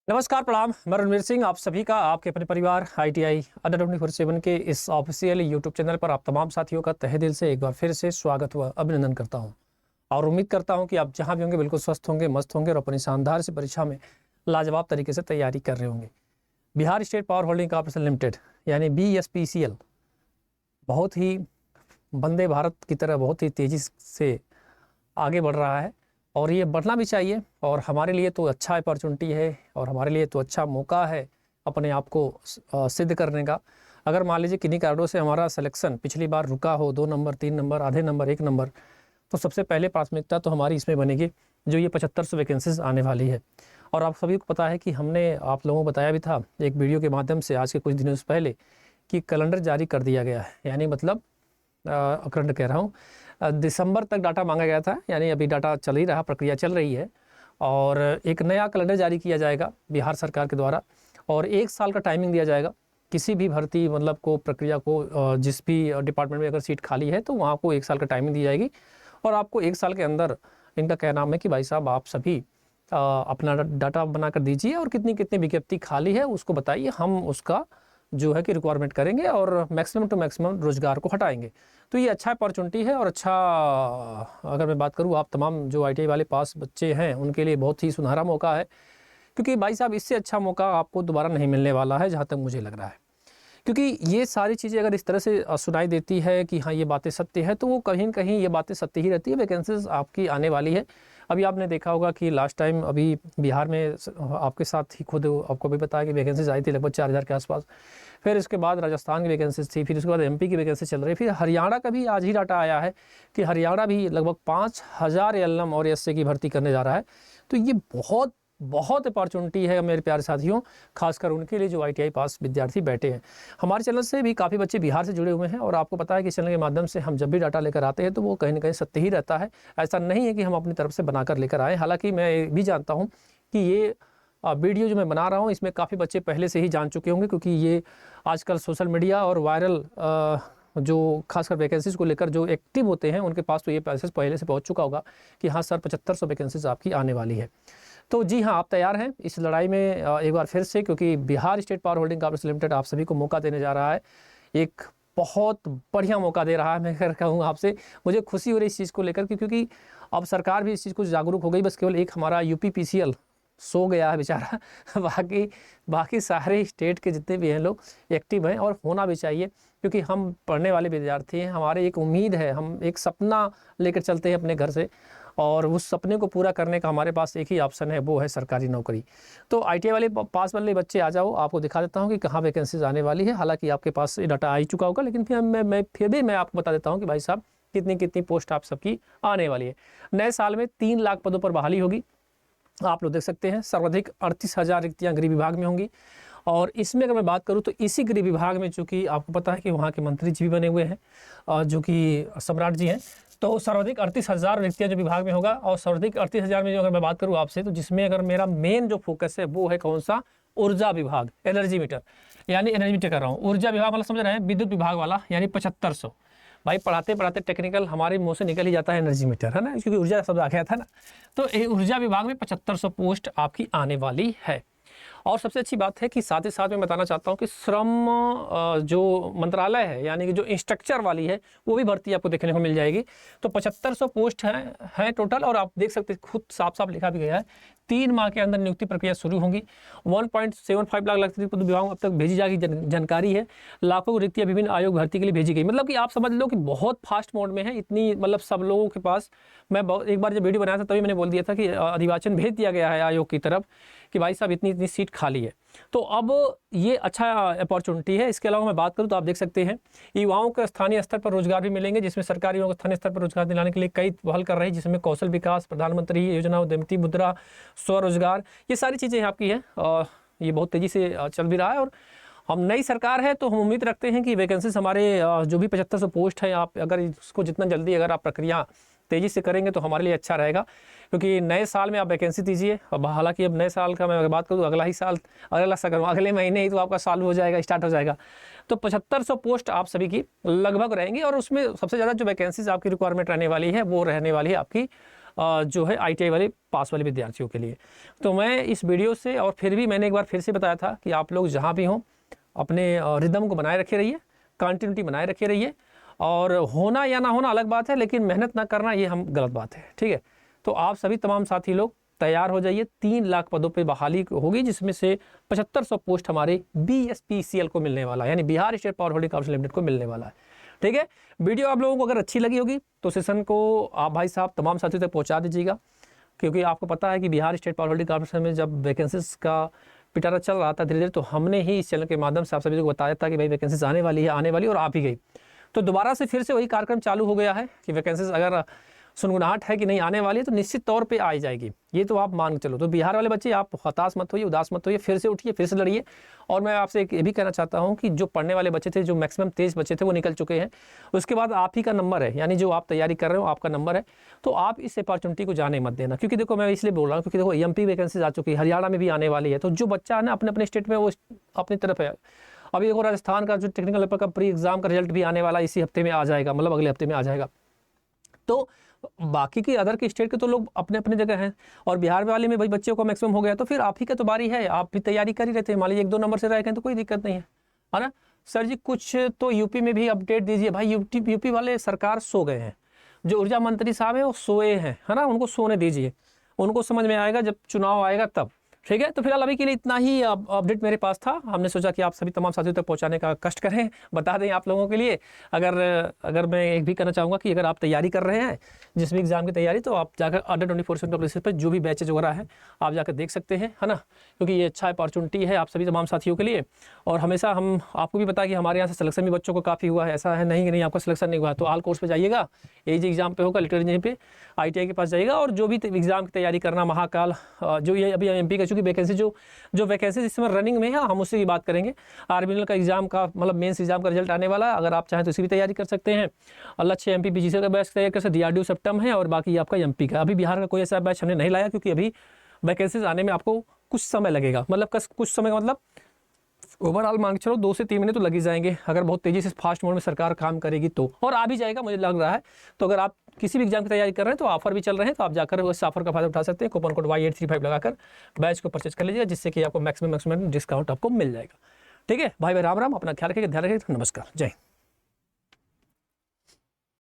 नमस्कार, प्रणाम। मैं रणवीर सिंह, आप सभी का आपके अपने परिवार ITI अड्डा 24/7 के इस ऑफिशियल यूट्यूब चैनल पर आप तमाम साथियों का तहे दिल से एक बार फिर से स्वागत व अभिनंदन करता हूं और उम्मीद करता हूं कि आप जहां भी होंगे बिल्कुल स्वस्थ होंगे, मस्त होंगे और अपनी शानदार से परीक्षा में लाजवाब तरीके से तैयारी कर रहे होंगे। Bihar state power holding corporation limited यानी BSPCL बहुत ही वंदे भारत की तरह बहुत ही तेज़ी से आगे बढ़ रहा है और ये बढ़ना भी चाहिए और हमारे लिए तो अच्छा अपॉर्चुनिटी है और हमारे लिए तो अच्छा मौका है अपने आप को सिद्ध करने का। अगर मान लीजिए किन्हीं कारणों से हमारा सिलेक्शन पिछली बार रुका हो 2 नंबर 3 नंबर आधे नंबर 1 नंबर, तो सबसे पहले प्राथमिकता तो हमारी इसमें बनेगी जो ये 7500 वैकेंसीज आने वाली है। और आप सभी को पता है कि हमने आप लोगों को बताया भी था एक वीडियो के माध्यम से आज के कुछ दिनों से पहले कि कैलेंडर जारी कर दिया गया है, यानी मतलब अखंड कह रहा हूँ, दिसंबर तक डाटा मांगा गया था, यानी अभी डाटा चल ही रहा, प्रक्रिया चल रही है और एक नया कैलेंडर जारी किया जाएगा बिहार सरकार के द्वारा और 1 साल का टाइमिंग दिया जाएगा। किसी भी भर्ती मतलब को प्रक्रिया को जिस भी डिपार्टमेंट में अगर सीट खाली है तो वहाँ को 1 साल का टाइमिंग दी जाएगी और आपको 1 साल के अंदर इनका कहना है कि भाई साहब आप सभी अपना डाटा बना कर दीजिए और कितनी कितनी विज्ञप्ति खाली है उसको बताइए, हम उसका जो है कि रिक्वायरमेंट करेंगे और मैक्सिमम टू मैक्सिमम रोजगार को हटाएंगे। तो ये अच्छा अपॉर्चुनिटी है और अच्छा, अगर मैं बात करूँ आप तमाम जो ITI वाले पास बच्चे हैं उनके लिए बहुत ही सुनहरा मौका है, क्योंकि भाई साहब इससे अच्छा मौका आपको दोबारा नहीं मिलने वाला है जहाँ तक मुझे लग रहा है। क्योंकि ये सारी चीज़ें अगर इस तरह से सुनाई देती है कि हाँ ये बातें सत्य है, तो वो कहीं न कहीं ये बातें सत्य ही रहती है। वैकेंसीज आपकी आने वाली है। अभी आपने देखा होगा कि लास्ट टाइम अभी बिहार में आपके साथ ही खुद आपको भी बताया कि वैकेंसीज आई थी लगभग 4000 के आसपास। फिर इसके बाद राजस्थान की वैकेंसीज थी, फिर उसके बाद MP की वैकेंसी चल रही है, फिर हरियाणा का भी आज ही डाटा आया है कि हरियाणा भी लगभग 5000 LM और SC की भर्ती करने जा रहा है। तो ये बहुत बहुत अपॉर्चुनिटी है मेरे प्यारे साथियों, खासकर उनके लिए जो ITI पास विद्यार्थी बैठे हैं। हमारे चैनल से भी काफ़ी बच्चे बिहार से जुड़े हुए हैं और आपको पता है कि चैनल के माध्यम से हम जब भी डाटा लेकर आते हैं तो वो कहीं ना कहीं सत्य ही रहता है। ऐसा नहीं है कि हम अपनी तरफ से बनाकर लेकर आए। हालांकि मैं भी जानता हूँ कि ये वीडियो जो मैं बना रहा हूँ इसमें काफ़ी बच्चे पहले से ही जान चुके होंगे, क्योंकि ये आजकल सोशल मीडिया और वायरल जो खासकर वैकेंसीज़ को लेकर जो एक्टिव होते हैं उनके पास तो ये पैसेज पहले से पहुंच चुका होगा कि हाँ सर 7500 वैकेंसीज आपकी आने वाली है। तो जी हाँ, आप तैयार हैं इस लड़ाई में एक बार फिर से, क्योंकि Bihar state power holding corporation limited आप सभी को मौका देने जा रहा है। एक बहुत बढ़िया मौका दे रहा है। मैं कहूँ आपसे मुझे खुशी हो रही इस चीज़ को लेकर, क्योंकि अब सरकार भी इस चीज़ को जागरूक हो गई। बस केवल एक हमारा UPPCL सो गया है बेचारा बाकी सारे स्टेट के जितने भी हैं लोग एक्टिव हैं और होना भी चाहिए, क्योंकि हम पढ़ने वाले विद्यार्थी हैं। हमारे एक उम्मीद है, हम एक सपना लेकर चलते हैं अपने घर से और उस सपने को पूरा करने का हमारे पास एक ही ऑप्शन है, वो है सरकारी नौकरी। तो ITI वाले पास वाले बच्चे आ जाओ, आपको दिखा देता हूँ कि कहाँ वैकेंसीज आने वाली है। हालांकि आपके पास ये डाटा आ ही चुका होगा, लेकिन फिर भी मैं आपको बता देता हूँ कि भाई साहब कितनी कितनी पोस्ट आप सबकी आने वाली है। नए साल में 3 लाख पदों पर बहाली होगी। आप लोग देख सकते हैं सर्वाधिक 38,000 रिक्तियाँ गृह विभाग में होंगी और इसमें अगर मैं बात करूं तो इसी गृह विभाग में, चूँकि आपको पता है कि वहाँ के मंत्री जी भी बने हुए हैं जो कि सम्राट जी हैं, तो सर्वाधिक 38,000 रिक्तियाँ जो विभाग में होगा। और सर्वाधिक 38,000 में जो अगर मैं बात करूँ आपसे, तो जिसमें अगर मेरा मेन जो फोकस है वो है कौन सा, ऊर्जा विभाग, एनर्जी मीटर, यानी एनर्जी मीटर कर रहा हूँ। ऊर्जा विभाग मतलब समझ रहे हैं, विद्युत विभाग वाला, यानी 7500। भाई पढ़ाते पढ़ाते टेक्निकल हमारे मुंह से निकल ही जाता है एनर्जी मीटर, है ना, क्योंकि ऊर्जा शब्द आ गया था ना। तो ऊर्जा विभाग में 7500 पोस्ट आपकी आने वाली है। और सबसे अच्छी बात है कि साथ ही साथ मैं बताना चाहता हूँ कि श्रम जो मंत्रालय है, यानी कि जो इंस्ट्रक्चर वाली है, वो भी भर्ती आपको देखने को मिल जाएगी। तो 7500 पोस्ट हैं टोटल। और आप देख सकते हैं खुद साफ साफ लिखा भी गया है 3 माह के अंदर नियुक्ति प्रक्रिया शुरू होगी। 1.75 लाख रिक्त विभागों अब तक भेजी जाएगी जानकारी है। लाखों रिक्तियाँ विभिन्न आयोग भर्ती के लिए भेजी गई। मतलब कि आप समझ लो कि बहुत फास्ट मोड में है। इतनी मतलब सब लोगों के पास, मैं एक बार जब वीडियो बनाया था तभी मैंने बोल दिया था कि अधिवाचन भेज दिया गया है आयोग की तरफ कि भाई साहब इतनी इतनी सीट खाली है। तो अब ये अच्छा अपॉर्चुनिटी है। इसके अलावा मैं बात करूँ तो आप देख सकते हैं युवाओं को स्थानीय स्तर पर रोजगार भी मिलेंगे, जिसमें सरकारी युवाओं को स्थानीय स्तर पर रोजगार दिलाने के लिए कई पहल कर रही है, जिसमें कौशल विकास, प्रधानमंत्री योजना, उद्यमिता मुद्रा, स्वरोजगार, ये सारी चीज़ें आपकी है और ये बहुत तेज़ी से चल भी रहा है। और हम नई सरकार है तो हम उम्मीद रखते हैं कि वैकेंसीज हमारे जो भी 7500 पोस्ट है, आप अगर इसको जितना जल्दी अगर आप प्रक्रिया तेज़ी से करेंगे तो हमारे लिए अच्छा रहेगा, क्योंकि नए साल में आप वैकेंसी दीजिए। अब हालांकि अब नए साल का मैं बात करूँ अगला ही साल, अगले महीने ही तो आपका साल हो जाएगा, स्टार्ट हो जाएगा। तो 7500 पोस्ट आप सभी की लगभग रहेंगी और उसमें सबसे ज़्यादा जो वैकेंसीज आपकी रिक्वायरमेंट रहने वाली है वो रहने वाली है आपकी जो है ITI वाले पास वाले विद्यार्थियों के लिए। तो मैं इस वीडियो से, और फिर भी मैंने एक बार फिर से बताया था कि आप लोग जहाँ भी हों अपने रिदम को बनाए रखे रहिए, कंटिन्यूटी बनाए रखे रहिए, और होना या ना होना अलग बात है, लेकिन मेहनत ना करना ये हम गलत बात है, ठीक है। तो आप सभी तमाम साथी लोग तैयार हो जाइए। 3 लाख पदों पे बहाली होगी, जिसमें से 7500 पोस्ट हमारे BSPCL को मिलने वाला है, यानी Bihar state power holding council limited को मिलने वाला है, ठीक है। वीडियो आप लोगों को अगर अच्छी लगी होगी तो सेशन को आप भाई साहब तमाम साथियों तक पहुंचा दीजिएगा, क्योंकि आपको पता है कि Bihar state power holding council में जब वैकेंसीज का पिटारा चल रहा था धीरे धीरे, तो हमने ही इस चैनल के माध्यम से आप सभी को बताया था कि भाई वैकेंसीज आने वाली है, आने वाली, और आ भी गई। तो दोबारा से फिर से वही कार्यक्रम चालू हो गया है कि वैकेंसीज अगर सुनगुनाहट है कि नहीं आने वाली है तो निश्चित तौर पे आ जाएगी, ये तो आप मान के चलो। तो बिहार वाले बच्चे आप हताश मत होइए, उदास मत होइए, फिर से उठिए, फिर से लड़िए। और मैं आपसे ये भी कहना चाहता हूँ कि जो पढ़ने वाले बच्चे थे, जो मैक्सिमम 23 बच्चे थे, वो निकल चुके हैं। उसके बाद आप ही का नंबर है, यानी जो आप तैयारी कर रहे हो आपका नंबर है, तो आप इस अपॉर्चुनिटी को जाने मत देना। क्योंकि देखो मैं इसलिए बोल रहा हूँ क्योंकि देखो EMP वैकेंसीज आ चुकी है, हरियाणा में भी आने वाली है। तो जो बच्चा है ना अपने अपने स्टेट में वो अपनी तरफ है। अभी देखो राजस्थान का जो टेक्निकल लेवल का प्री एग्जाम का रिजल्ट भी आने वाला इसी हफ्ते में आ जाएगा, मतलब अगले हफ्ते में आ जाएगा। तो बाकी की अदर के स्टेट के तो लोग अपने अपने जगह हैं, और बिहार वाले में भाई बच्चों को मैक्सिमम हो गया, तो फिर आप ही का तो बारी है, आप भी तैयारी कर ही रहते हैं। मान लीजिए 1-2 नंबर से रह गए तो कोई दिक्कत नहीं है ना। सर जी कुछ तो यूपी में भी अपडेट दीजिए। भाई यूपी वाले सरकार सो गए हैं, जो ऊर्जा मंत्री साहब हैं वो सोए हैं, है ना, उनको सोने दीजिए, उनको समझ में आएगा जब चुनाव आएगा तब, ठीक है। तो फिलहाल अभी के लिए इतना ही अपडेट मेरे पास था। हमने सोचा कि आप सभी तमाम साथियों तक पहुंचाने का कष्ट करें, बता दें आप लोगों के लिए। अगर मैं एक भी कहना चाहूँगा कि अगर आप तैयारी कर रहे हैं जिस भी एग्जाम की तैयारी, तो आप जाकर अंडर 24 बेसिस पर जो भी बैचेज वगैरह है आप जाकर देख सकते हैं, है ना, क्योंकि ये अच्छा अपॉर्चुनिटी है आप सभी तमाम साथियों के लिए। और हमेशा हम आपको भी पता कि हमारे यहाँ से सिलेक्शन भी बच्चों को काफ़ी हुआ है, ऐसा है नहीं कि नहीं आपका सिलेक्शन नहीं हुआ, तो ऑल कोर्स पर जाइएगा, AG एग्जाम पे होगा, लिटरेचर इंजीनियरिंग पे ITI के पास जाइएगा, और जो भी एग्जाम की तैयारी करना, महाकाल जो ये अभी MP का चूँकि वैकेंसी जो वैकेंसी इस समय रनिंग में है, हम उससे ही बात करेंगे। आर्मी का एग्जाम का मतलब मेंस एग्जाम का रिजल्ट आने वाला है, अगर आप चाहें तो इसी भी तैयारी कर सकते हैं। लक्ष्य MP PGCL का बैच तैयारी कर सकते, DRDO सेप्टम है, और बाकी आपका MP का। अभी बिहार का कोई ऐसा बैच हमने नहीं लाया, क्योंकि अभी वैकेंसीज आने में आपको कुछ समय लगेगा, मतलब कुछ समय का मतलब ओवरऑल मान के चलो 2 से 3 महीने तो लग ही जाएंगे, अगर बहुत तेज़ी से फास्ट मोड में सरकार काम करेगी तो, और आ भी जाएगा मुझे लग रहा है। तो अगर आप किसी भी एग्जाम की तैयारी कर रहे हैं तो ऑफर भी चल रहे हैं, तो आप जाकर उस ऑफर का फायदा उठा सकते हैं। कूपन कोड Y835 लगाकर बैच को परचेज कर लीजिएगा, जिससे कि आपको मैक्सिमम डिस्काउंट आपको मिल जाएगा, ठीक है। भाई राम राम, अपना ख्याल रखिएगा, ध्यान रखिएगा, नमस्कार, जय हिंद।